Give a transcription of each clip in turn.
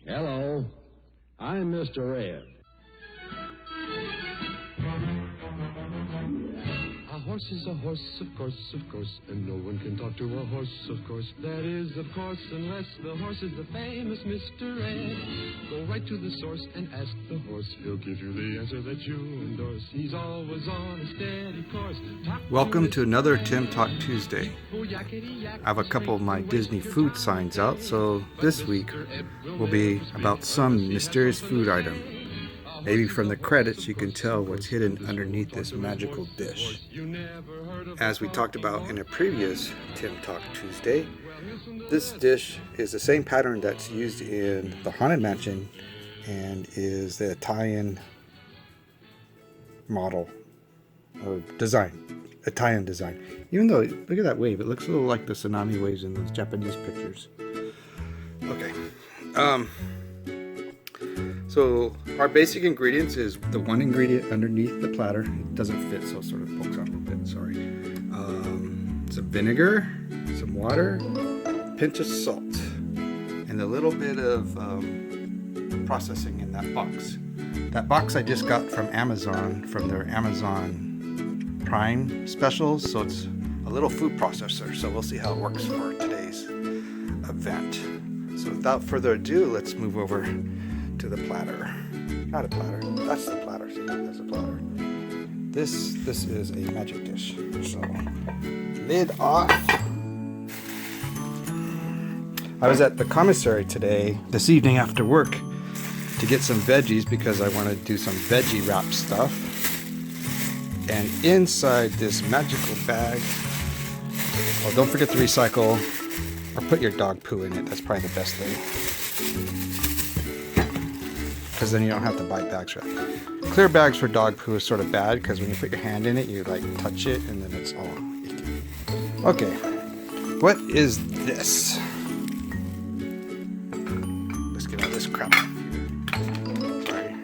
Hello, I'm Mr. Ed. A horse is a horse, of course, and no one can talk to a horse, of course. That is, of course, unless the horse is the famous Mr. Ed. Go right to the source and ask the horse. He'll give you the answer that you endorse. He's always on a steady course. Welcome to another Tim Talk Tuesday. I have a couple of my Disney food signs out, so this week will be about some mysterious food item. Maybe from the credits you can tell what's hidden underneath this magical dish. As we talked about in a previous Tim Talk Tuesday, this dish is the same pattern that's used in the Haunted Mansion and is the Italian model or design. Italian design. Even though, look at that wave, it looks a little like the tsunami waves in those Japanese pictures. Okay. So our basic ingredients is the one ingredient underneath the platter. It doesn't fit, so it sort of pokes out a little bit, sorry. Some vinegar, some water, a pinch of salt, and a little bit of processing in that box. That box I just got from Amazon, from their Amazon Prime specials, so it's a little food processor, so we'll see how it works for today's event. So without further ado, let's move over to the platter. Not a platter, that's the platter. See, that's a platter. This is a magic dish. So, lid off. I was at the commissary this evening after work, to get some veggies because I want to do some veggie wrap stuff. And inside this magical bag, well, don't forget to recycle or put your dog poo in it. That's probably the best thing, because then you don't have to buy bags for that. Clear bags for dog poo is sort of bad because when you put your hand in it, you like touch it and then it's all icky. Okay, what is this? Let's get all this crap out of here.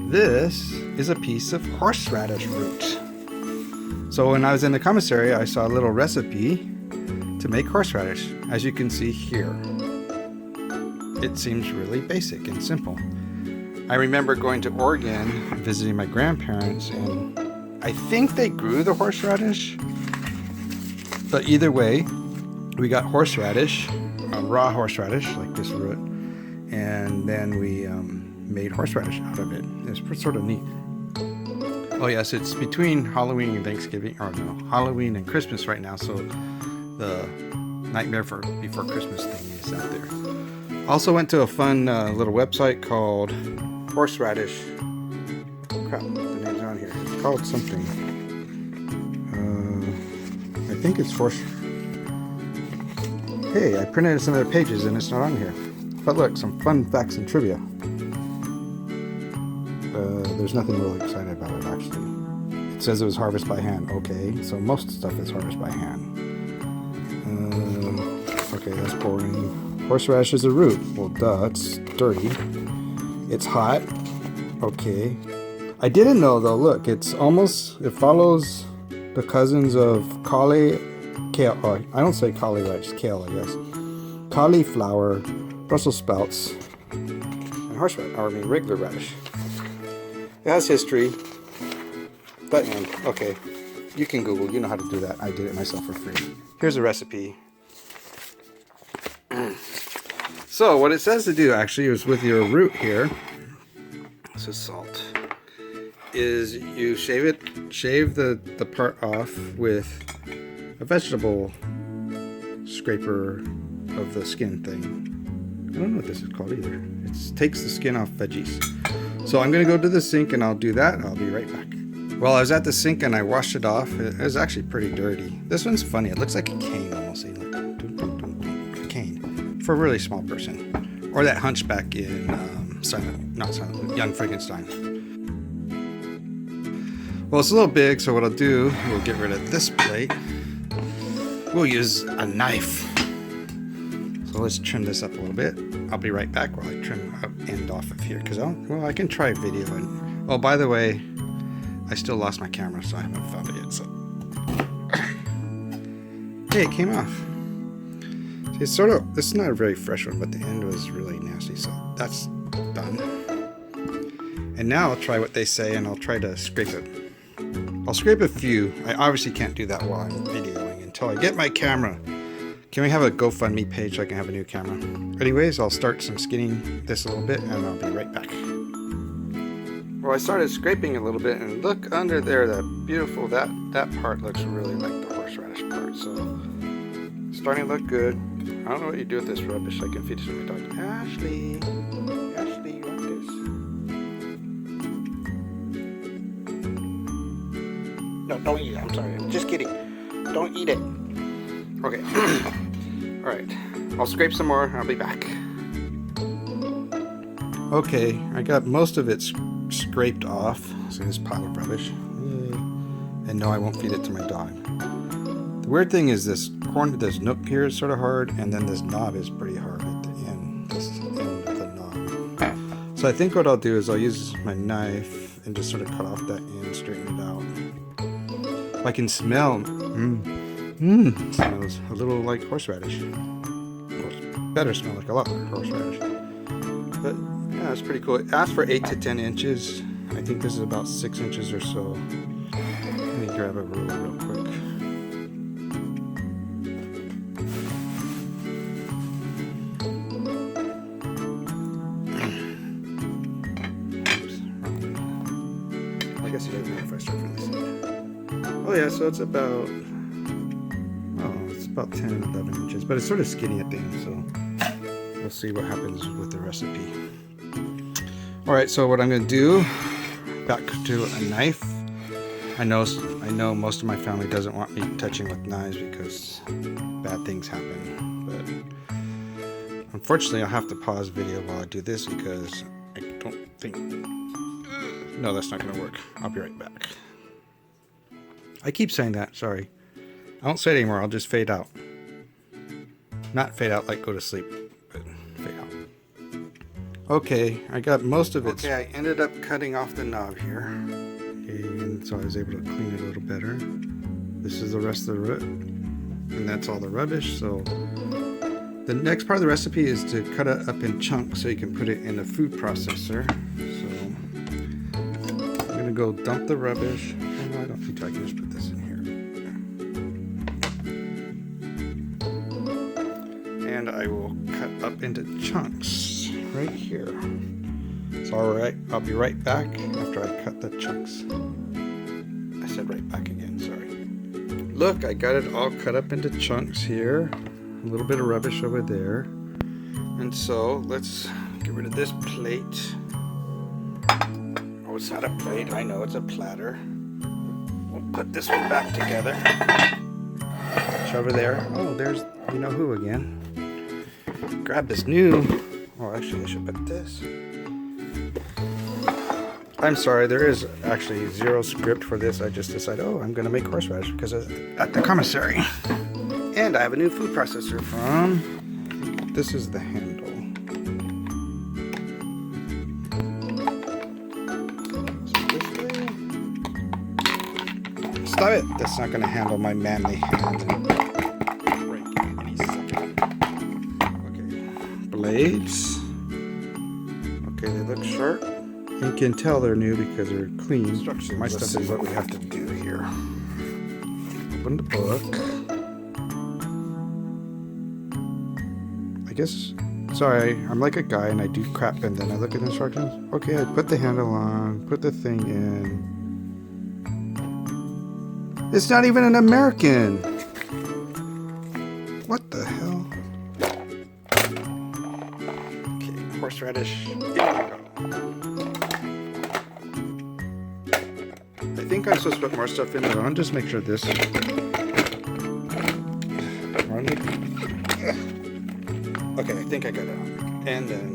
This is a piece of horseradish root. So when I was in the commissary, I saw a little recipe to make horseradish, as you can see here. It seems really basic and simple. I remember going to Oregon, visiting my grandparents, and I think they grew the horseradish. But either way, we got horseradish, raw horseradish, like this root, and then we made horseradish out of it. It's sort of neat. Oh yes, it's between Halloween and Thanksgiving, or no, Halloween and Christmas right now, so the Nightmare Before Christmas thing is out there. Also went to a fun little website called Horseradish. Oh crap, the name's on here. It's called something. I think it's Hey, I printed some of their pages and it's not on here. But look, some fun facts and trivia. There's nothing really exciting about it, actually. It says it was harvested by hand. Okay, so most stuff is harvested by hand. Okay, that's boring. Horseradish is a root. Well, duh, it's dirty. It's hot. Okay. I didn't know, though. Look, it follows the cousins of kale. Oh, I don't say cauliflower, kale, I guess. Cauliflower, Brussels sprouts, and regular radish. It has history. But, okay. You can Google. You know how to do that. I did it myself for free. Here's a recipe. So what it says to do actually is with your root here, this is salt, is you shave the part off with a vegetable scraper of the skin thing. I don't know what this is called either. It takes the skin off veggies. So I'm going to go to the sink and I'll do that. I'll be right back. Well, I was at the sink and I washed it off. It was actually pretty dirty. This one's funny. It looks like a cane almost. See, look. A cane. For a really small person. Or that hunchback in Young Frankenstein. Well, it's a little big, so what I'll do, we'll get rid of this plate. We'll use a knife. So let's trim this up a little bit. I'll be right back while I trim end off of here, because I can try video. And oh, by the way, I still lost my camera, so I haven't found it yet. So Hey, it came off. See, it's sort of, this is not a very fresh one, but the end was really nasty, so that's done. And now I'll try what they say, and I'll try to scrape it. I'll scrape a few. I obviously can't do that while I'm videoing until I get my camera. Can we have a GoFundMe page so I can have a new camera? Anyways, I'll start some skinning this a little bit, and I'll be right back. Well, I started scraping a little bit, and look under there, that beautiful, that part looks really like the horseradish part, so starting to look good. I don't know what you do with this rubbish. I can feed it to my dog. Ashley, you want this? No, don't eat it. I'm sorry. I'm just kidding. Don't eat it. Okay. Alright. I'll scrape some more. I'll be back. Okay. I got most of it scraped off. See this pile of rubbish? And no, I won't feed it to my dog. The weird thing is this nook here is sort of hard, and then this knob is pretty hard at the end. This end of the knob. So I think what I'll do is I'll use my knife and just sort of cut off that end, straighten it out. I can smell. Smells a little like horseradish. Well, better smell like a lot like horseradish. But yeah, it's pretty cool. It asked for 8 to 10 inches. I think this is about 6 inches or so. Let me grab a ruler real quick. I guess it doesn't matter if I start from this end. Oh yeah, so it's about 10, 11 inches, but it's sort of skinny at the end, so we'll see what happens with the recipe. Alright, so what I'm going to do, back to a knife. I know most of my family doesn't want me touching with knives because bad things happen, but unfortunately I'll have to pause the video while I do this because I don't think... No, that's not going to work. I'll be right back. I keep saying that, sorry. I won't say it anymore, I'll just fade out. Not fade out like go to sleep, but fade out. Okay, I got most of it. Okay, I ended up cutting off the knob here. And so I was able to clean it a little better. This is the rest of the root. And that's all the rubbish, so... The next part of the recipe is to cut it up in chunks so you can put it in a food processor. So, I'm going to go dump the rubbish. Oh, no, I don't think I can just put this in here. And I will cut up into chunks right here. It's alright, I'll be right back after I cut the chunks. I said right back again, sorry. Look, I got it all cut up into chunks here. A little bit of rubbish over there. And so, let's get rid of this plate. Oh, it's not a plate, I know, it's a platter. We'll put this one back together. Shove it there. Oh, there's you know who again. Grab this new... Oh, actually, I should put this. I'm sorry, there is actually zero script for this. I just decided, oh, I'm going to make horseradish because at the commissary. And I have a new food processor from... This is the handle. So this way. Stop it! That's not going to handle my manly hand and break any second. Okay. Blades. Okay, they look sharp. You can tell they're new because they're clean. Instructions. My stuff is what we have to do here. Open the book. I guess, sorry, I'm like a guy and I do crap and then I look at the instructions. Okay, I put the handle on, put the thing in. It's not even an American. What the hell? Okay, horseradish. Here we go. I think I'm supposed to put more stuff in there. I'll just make sure this. Okay, I think I got it on. And then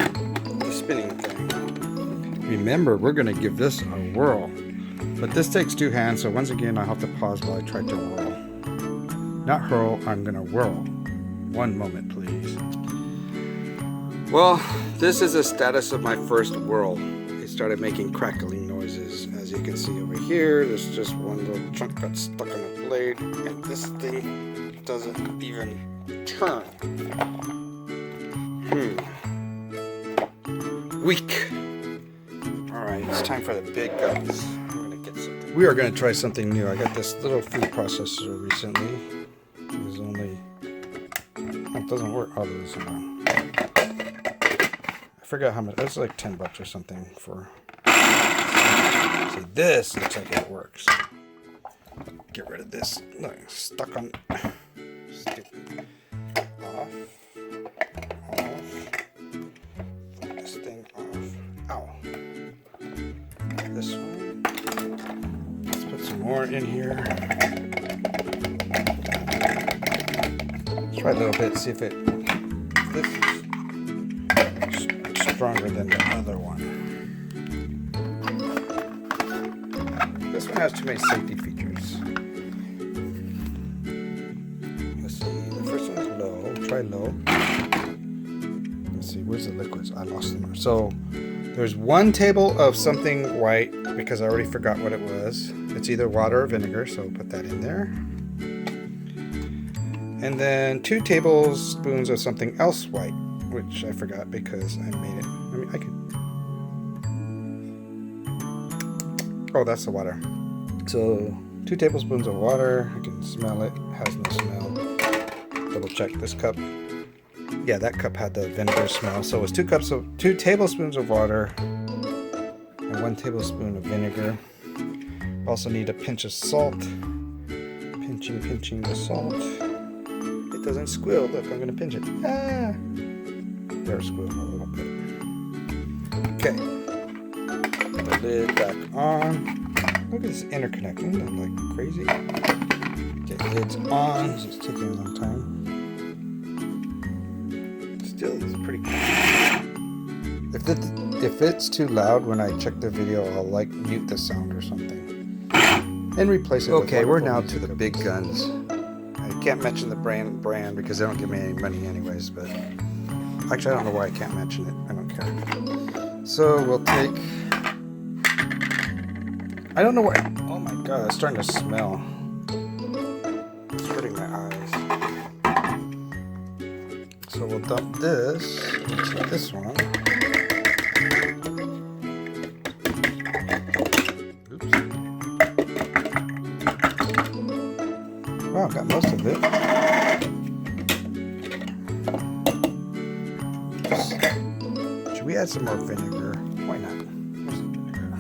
the spinning thing. Remember, we're going to give this a whirl. But this takes 2 hands, so once again, I'll have to pause while I try to whirl. Not hurl, I'm going to whirl. 1 moment, please. Well, this is the status of my first whirl. It started making crackling noises. As you can see over here, there's just one little chunk got stuck on the blade. And this thing doesn't even turn. Weak. Alright, it's time for the big guns. I'm gonna get something. We are gonna try something new. I got this little food processor recently. It was only... Oh, it doesn't work. Oh, this is wrong. I forgot how much. It's like $10 or something for... See, this looks like it works. Get rid of this. Look, stuck on... Stupid. Off. Flip this thing off. Ow. This one. Let's put some more in here. Let's try a little bit, see if it... This is stronger than the other one. This one has too many safety features. Let's see, the first one is low. Try low. Let's see, where's the liquids? I lost them. So there's one table of something white because I already forgot what it was. It's either water or vinegar, so put that in there. And then 2 tablespoons of something else white, which I forgot because I made it. I mean, I could... Oh, that's the water. So 2 tablespoons of water. I can smell it. It has no smell. Double check this cup. Yeah, that cup had the vinegar smell. So it was 2 tablespoons of water and 1 tablespoon of vinegar. Also need a pinch of salt. Pinching the salt. It doesn't squill. Look, I'm gonna pinch it. Ah! There, squill a little bit. Okay. Put the lid back on. Look at this interconnecting. I'm like crazy. Get lids on. It's taking a long time. Still, it's pretty cool. If it's too loud when I check the video, I'll like mute the sound or something and replace it. Okay, we're now to the big guns. I can't mention the brand because they don't give me any money anyways. But actually, I don't know why I can't mention it. I don't care. So we'll take. I don't know why. Oh my god, it's starting to smell. It's hurting my eyes. So we'll dump this into this one. Oops. Wow, got most of it. Should we add some more vinegar? Why not? Where's the vinegar?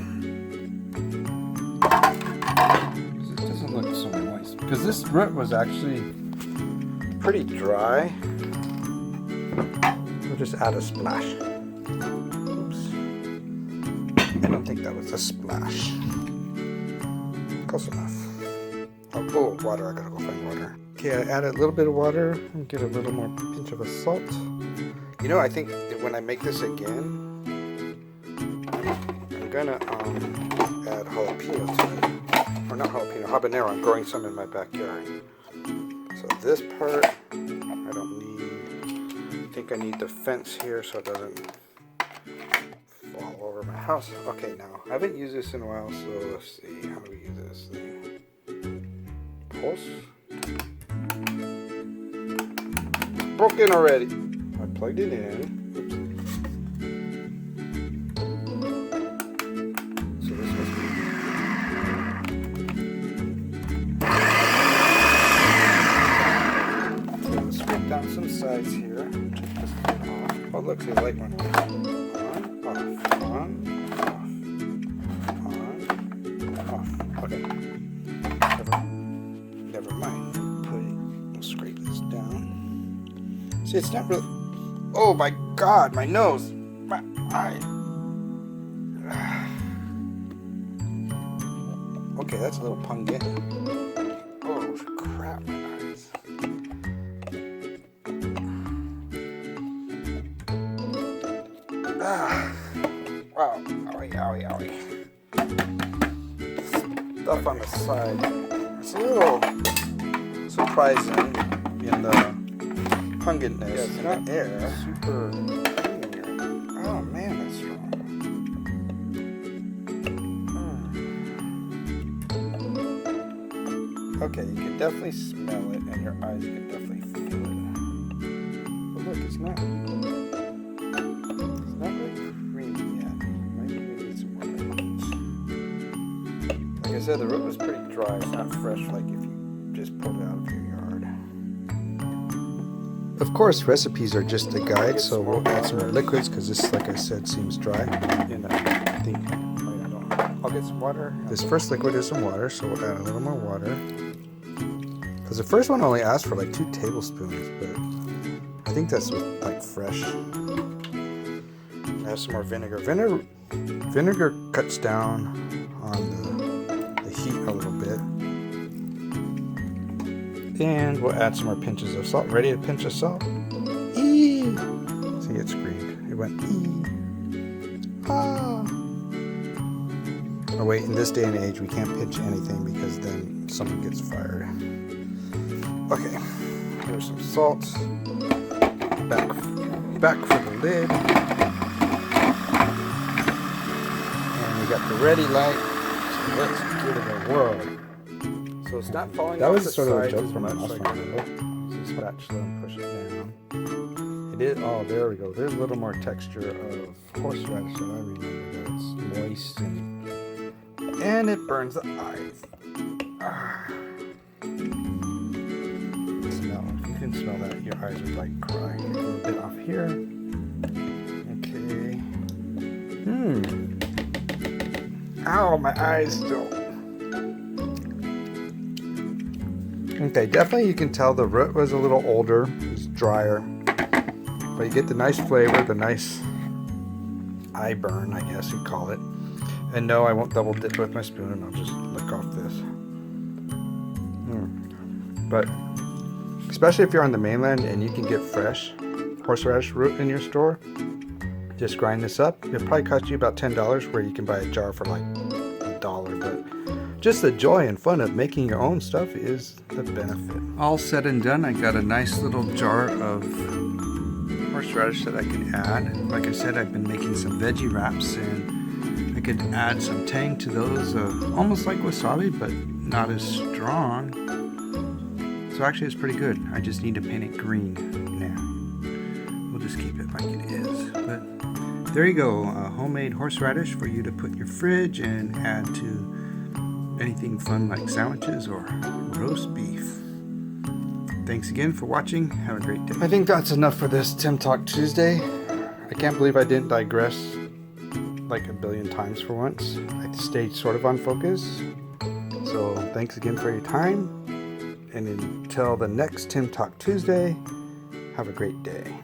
It doesn't look so moist. Because this root was actually pretty dry. We'll just add a splash. Oops. I don't think that was a splash. Close enough. Oh, water. I gotta go find water. Okay, I added a little bit of water and get a little more pinch of a salt. You know, I think that when I make this again, I'm gonna add jalapeno to it. Or not jalapeno, habanero. I'm growing some in my backyard. So this part, I don't need. I think I need the fence here so it doesn't fall over my house. Okay, now I haven't used this in a while, so let's see. How do we use this thing? Pulse. It's broken already. I plugged it in. Oops. So this must be. So let's scrape down some sides here. Check this thing off. Oh, look, the light went on. On. Okay. Never mind. We'll scrape this down. See, it's not really. Oh my god, my nose! My eye! Okay, that's a little pungent. Oh crap, my eyes. Wow, owie. Stuff on the side. It's a little surprising in the pungentness. Yeah, it's not air. Super. Oh man, that's strong. Okay, you can definitely smell it, and your eyes can definitely feel it. But look, it's not really creamy yet. Maybe we need some more liquids. Like I said, the root was pretty dry. It's not fresh like if you just pulled it out of your yard. Of course, recipes are just a guide, so we'll add some more liquids because this, like I said, seems dry. And I think I'll get some water. This first liquid is some water, so we'll add a little more water. Because the first one only asked for like 2 tablespoons, but I think that's with like fresh. Add some more vinegar. Vinegar cuts down on the heat a little bit. And we'll add some more pinches of salt. Ready to pinch of salt? Eee! See, it screamed. It went ee. Ah! Oh wait, in this day and age, we can't pinch anything because then someone gets fired. Okay, here's some salt. Back for the lid. And we got the ready light. So let's give it a whirl. So it's not falling off the sides. That was sort of a joke from last time. Use a spatula and push it down. It is. Oh, there we go. There's a little more texture of horseradish that I remember. That it's moist and it burns the eyes. Smell. You can smell that. Your eyes are like crying. A little bit off here. Okay. Ow, my eyes still. Okay, definitely you can tell the root was a little older, it's drier, but you get the nice flavor, the nice eye burn, I guess you'd call it. And no, I won't double dip with my spoon, I'll just lick off this. But especially if you're on the mainland and you can get fresh horseradish root in your store, just grind this up. It'll probably cost you about $10, where you can buy a jar for like $1, but just the joy and fun of making your own stuff is the benefit. All said and done, I got a nice little jar of horseradish that I can add. Like I said, I've been making some veggie wraps, and I could add some tang to those, almost like wasabi, but not as strong. So actually it's pretty good. I just need to paint it green now. We'll just keep it like it is. But there you go, homemade horseradish for you to put in your fridge and add to anything fun like sandwiches or roast beef. Thanks again for watching. Have a great day. I think that's enough for this Tim Talk Tuesday. I can't believe I didn't digress like a billion times for once. I stayed sort of on focus. So thanks again for your time. And until the next Tim Talk Tuesday, have a great day.